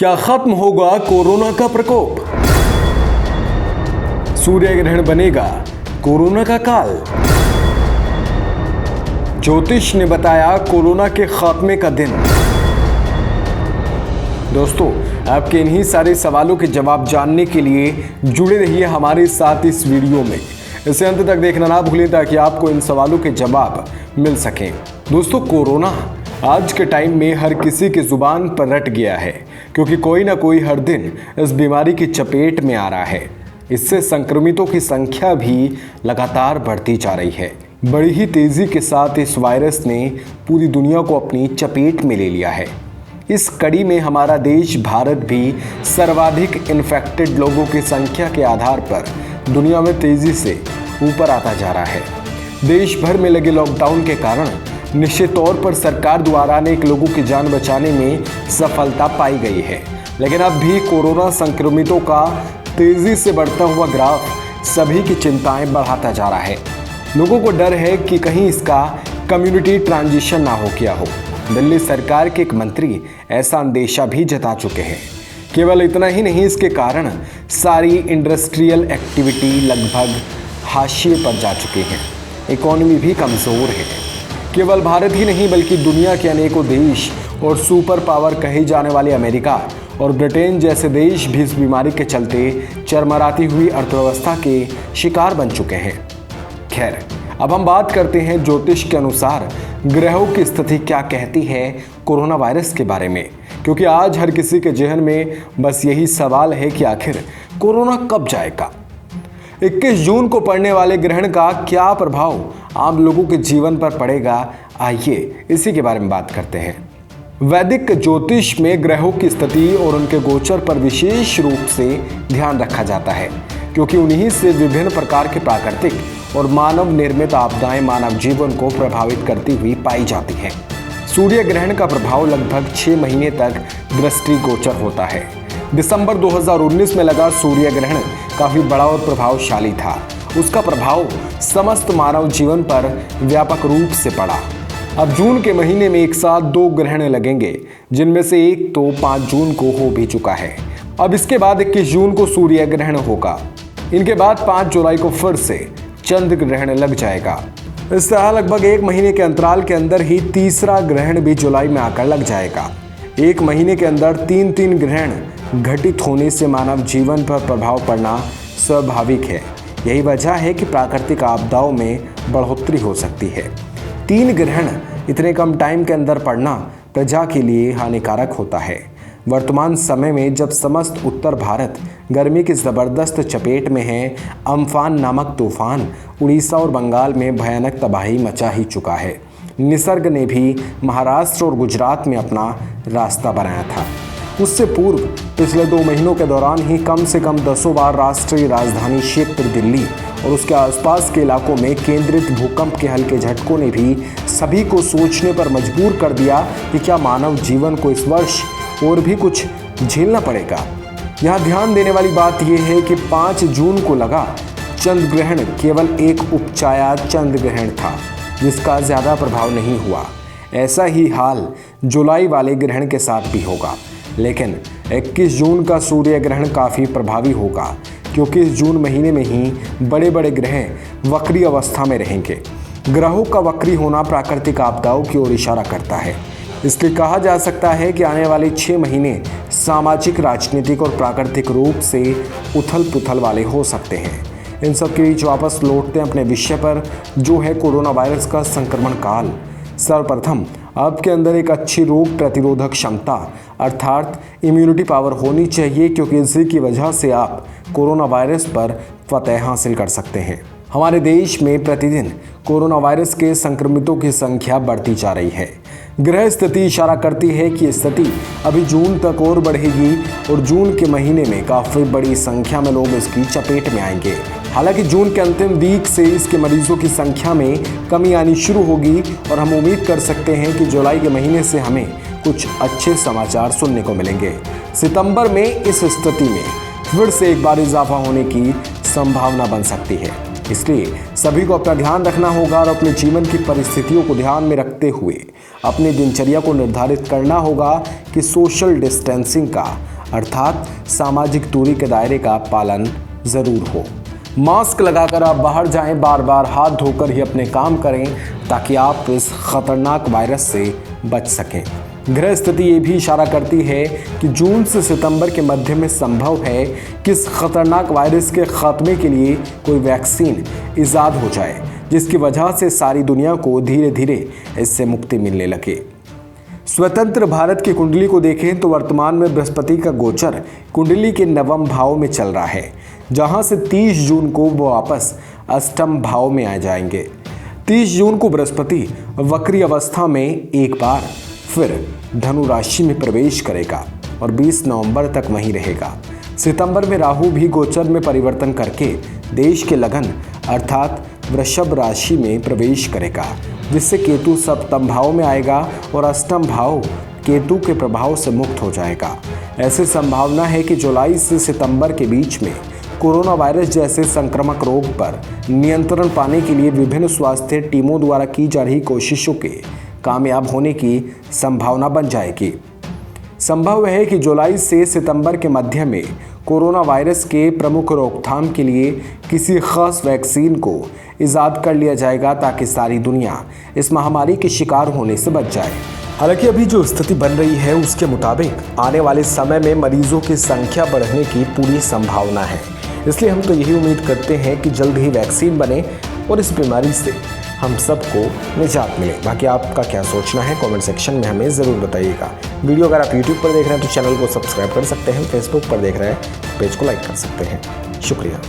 क्या खत्म होगा कोरोना का प्रकोप? सूर्य ग्रहण बनेगा कोरोना का काल। ज्योतिष ने बताया कोरोना के खात्मे का दिन। दोस्तों, आपके इन्हीं सारे सवालों के जवाब जानने के लिए जुड़े रहिए हमारे साथ इस वीडियो में। इसे अंत तक देखना ना भूलें ताकि आपको इन सवालों के जवाब मिल सकें। दोस्तों, कोरोना आज के टाइम में हर किसी की जुबान पर रट गया है, क्योंकि कोई ना कोई हर दिन इस बीमारी की चपेट में आ रहा है। इससे संक्रमितों की संख्या भी लगातार बढ़ती जा रही है। बड़ी ही तेजी के साथ इस वायरस ने पूरी दुनिया को अपनी चपेट में ले लिया है। इस कड़ी में हमारा देश भारत भी सर्वाधिक इन्फेक्टेड लोगों की संख्या के आधार पर दुनिया में तेजी से ऊपर आता जा रहा है। देश भर में लगे लॉकडाउन के कारण निश्चित तौर पर सरकार द्वारा अनेक लोगों की जान बचाने में सफलता पाई गई है, लेकिन अब भी कोरोना संक्रमितों का तेजी से बढ़ता हुआ ग्राफ सभी की चिंताएं बढ़ाता जा रहा है। लोगों को डर है कि कहीं इसका कम्युनिटी ट्रांजिशन ना हो गया हो। दिल्ली सरकार के एक मंत्री ऐसा अंदेशा भी जता चुके हैं। केवल इतना ही नहीं, इसके कारण सारी इंडस्ट्रियल एक्टिविटी लगभग हाशिए पर जा चुकी हैं। इकोनॉमी भी कमज़ोर है। केवल भारत ही नहीं बल्कि दुनिया के अनेकों देश और सुपर पावर कहे जाने वाले अमेरिका और ब्रिटेन जैसे देश भी इस बीमारी के चलते चरमराती हुई अर्थव्यवस्था के शिकार बन चुके हैं। खैर, अब हम बात करते हैं ज्योतिष के अनुसार ग्रहों की स्थिति क्या कहती है कोरोना वायरस के बारे में, क्योंकि आज हर किसी के जहन में बस यही सवाल है कि आखिर कोरोना कब जाएगा। 21 जून को पड़ने वाले ग्रहण का क्या प्रभाव आम लोगों के जीवन पर पड़ेगा, आइए इसी के बारे में बात करते हैं। वैदिक ज्योतिष में ग्रहों की स्थिति और उनके गोचर पर विशेष रूप से ध्यान रखा जाता है, क्योंकि उन्हीं से विभिन्न प्रकार के प्राकृतिक और मानव निर्मित आपदाएं मानव जीवन को प्रभावित करती हुई पाई जाती हैं। सूर्य ग्रहण का प्रभाव लगभग 6 महीने तक दृष्टि गोचर होता है। दिसंबर 2019 में लगा सूर्य ग्रहण काफी बड़ा और प्रभावशाली था। उसका प्रभाव समस्त मानव जीवन पर व्यापक रूप से पड़ा। अब जून के महीने में एक साथ 2 ग्रहण लगेंगे, जिनमें से एक तो 5 जून को हो भी चुका है। अब इसके बाद 21 जून को सूर्य ग्रहण होगा। इनके बाद 5 जुलाई को फिर से चंद्र ग्रहण लग जाएगा। इस तरह लगभग 1 महीने के अंतराल के अंदर ही तीसरा ग्रहण भी जुलाई में आकर लग जाएगा। 1 महीने के अंदर 3 ग्रहण घटित होने से मानव जीवन पर प्रभाव पड़ना स्वाभाविक है। यही वजह है कि प्राकृतिक आपदाओं में बढ़ोतरी हो सकती है। 3 ग्रहण इतने कम टाइम के अंदर पड़ना प्रजा के लिए हानिकारक होता है। वर्तमान समय में जब समस्त उत्तर भारत गर्मी की ज़बरदस्त चपेट में है, अम्फान नामक तूफान उड़ीसा और बंगाल में भयानक तबाही मचा ही चुका है। निसर्ग ने भी महाराष्ट्र और गुजरात में अपना रास्ता बनाया था। उससे पूर्व पिछले 2 महीनों के दौरान ही कम से कम 10 बार राष्ट्रीय राजधानी क्षेत्र दिल्ली और उसके आसपास के इलाकों में केंद्रित भूकंप के हल्के झटकों ने भी सभी को सोचने पर मजबूर कर दिया कि क्या मानव जीवन को इस वर्ष और भी कुछ झेलना पड़ेगा। यहाँ ध्यान देने वाली बात यह है कि 5 जून को लगा चंद्र ग्रहण केवल एक उपचाया चंद्र ग्रहण था, जिसका ज़्यादा प्रभाव नहीं हुआ। ऐसा ही हाल जुलाई वाले ग्रहण के साथ भी होगा, लेकिन 21 जून का सूर्य ग्रहण काफ़ी प्रभावी होगा, क्योंकि इस जून महीने में ही बड़े बड़े ग्रह वक्री अवस्था में रहेंगे। ग्रहों का वक्री होना प्राकृतिक आपदाओं की ओर इशारा करता है। इसलिए कहा जा सकता है कि आने वाले 6 महीने सामाजिक, राजनीतिक और प्राकृतिक रूप से उथल पुथल वाले हो सकते हैं। इन सब के बीच वापस लौटते हैं अपने विषय पर, जो है कोरोना वायरस का संक्रमण काल। सर्वप्रथम आपके अंदर एक अच्छी रोग प्रतिरोधक क्षमता अर्थात इम्यूनिटी पावर होनी चाहिए, क्योंकि इसी की वजह से आप कोरोना वायरस पर फतह हासिल कर सकते हैं। हमारे देश में प्रतिदिन कोरोना वायरस के संक्रमितों की संख्या बढ़ती जा रही है। ग्रह स्थिति इशारा करती है कि स्थिति अभी जून तक और बढ़ेगी और जून के महीने में काफ़ी बड़ी संख्या में लोग इसकी चपेट में आएंगे। हालांकि जून के अंतिम वीक से इसके मरीजों की संख्या में कमी आनी शुरू होगी और हम उम्मीद कर सकते हैं कि जुलाई के महीने से हमें कुछ अच्छे समाचार सुनने को मिलेंगे। सितंबर में इस स्थिति में फिर से एक बार इजाफा होने की संभावना बन सकती है। इसलिए सभी को अपना ध्यान रखना होगा और अपने जीवन की परिस्थितियों को ध्यान में रखते हुए अपनी दिनचर्या को निर्धारित करना होगा कि सोशल डिस्टेंसिंग का अर्थात सामाजिक दूरी के दायरे का पालन जरूर हो। मास्क लगाकर आप बाहर जाएं, बार बार हाथ धोकर ही अपने काम करें ताकि आप इस खतरनाक वायरस से बच सकें। ग्रह स्थिति ये भी इशारा करती है कि जून से सितंबर के मध्य में संभव है कि इस खतरनाक वायरस के खात्मे के लिए कोई वैक्सीन ईजाद हो जाए, जिसकी वजह से सारी दुनिया को धीरे धीरे इससे मुक्ति मिलने लगे। स्वतंत्र भारत की कुंडली को देखें तो वर्तमान में बृहस्पति का गोचर कुंडली के नवम भाव में चल रहा है, जहां से 30 जून को वो वापस अष्टम भाव में आ जाएंगे। 30 जून को बृहस्पति वक्री अवस्था में एक बार फिर धनु राशि में प्रवेश करेगा और 20 नवंबर तक वहीं रहेगा। सितंबर में राहु भी गोचर में परिवर्तन करके देश के लगन अर्थात वृषभ राशि में प्रवेश करेगा, जिससे केतु सप्तम भाव में आएगा और अष्टम भाव केतु के प्रभाव से मुक्त हो जाएगा। ऐसी संभावना है कि जुलाई से सितंबर के बीच में कोरोना वायरस जैसे संक्रामक रोग पर नियंत्रण पाने के लिए विभिन्न स्वास्थ्य टीमों द्वारा की जा रही कोशिशों के कामयाब होने की संभावना बन जाएगी। संभव है कि जुलाई से सितंबर के मध्य में कोरोना वायरस के प्रमुख रोकथाम के लिए किसी खास वैक्सीन को ईजाद कर लिया जाएगा ताकि सारी दुनिया इस महामारी के शिकार होने से बच जाए। हालांकि अभी जो स्थिति बन रही है उसके मुताबिक आने वाले समय में मरीजों की संख्या बढ़ने की पूरी संभावना है, इसलिए हम तो यही उम्मीद करते हैं कि जल्द ही वैक्सीन बने और इस बीमारी से हम सबको निजात मिले। बाकी आपका क्या सोचना है कमेंट सेक्शन में हमें ज़रूर बताइएगा। वीडियो अगर आप यूट्यूब पर देख रहे हैं तो चैनल को सब्सक्राइब कर सकते हैं, फेसबुक पर देख रहे हैं पेज को लाइक कर सकते हैं। शुक्रिया।